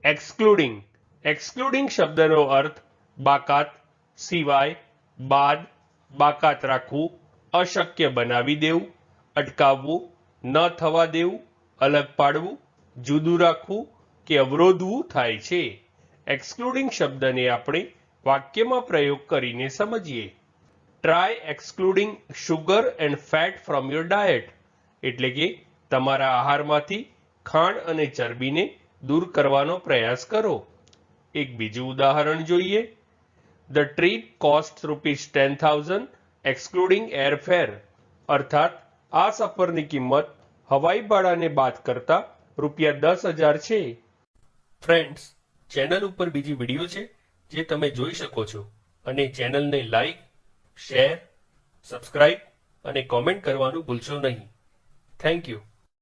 એક્સક્લુડિંગ શબ્દનો અર્થ બાકાત, સિવાય, બાદ, બાકાત રાખવું, અશક્ય બનાવી દેવું, અટકાવવું, ન થવા દેવું, અલગ પાડવું, જુદું રાખવું કે અવરોધવું થાય છે. એક્સક્લુડિંગ શબ્દને આપણે વાક્યમાં પ્રયોગ કરીને સમજીએ. Try excluding sugar and fat from your diet, એટલે કે તમારા આહારમાંથી ખાંડ અને ચરબીને દૂર કરવાનો પ્રયાસ કરો. એક બીજું ઉદાહરણ જોઈએ. ધ ટ્રીપ કોસ્ટ ₹10,000 એક્સક્લુડિંગ એરફેર, અર્થાત આ સફરની કિંમત હવાઈ ભાડાને બાદ કરતા ₹10,000 છે. ફ્રેન્ડ્સ, ચેનલ ઉપર બીજી વિડીયો છે જે તમે જોઈ શકો છો અને ચેનલને લાઈક, શેર, સબસ્ક્રાઇબ અને કોમેન્ટ કરવાનું ભૂલશો નહીં. Thank you.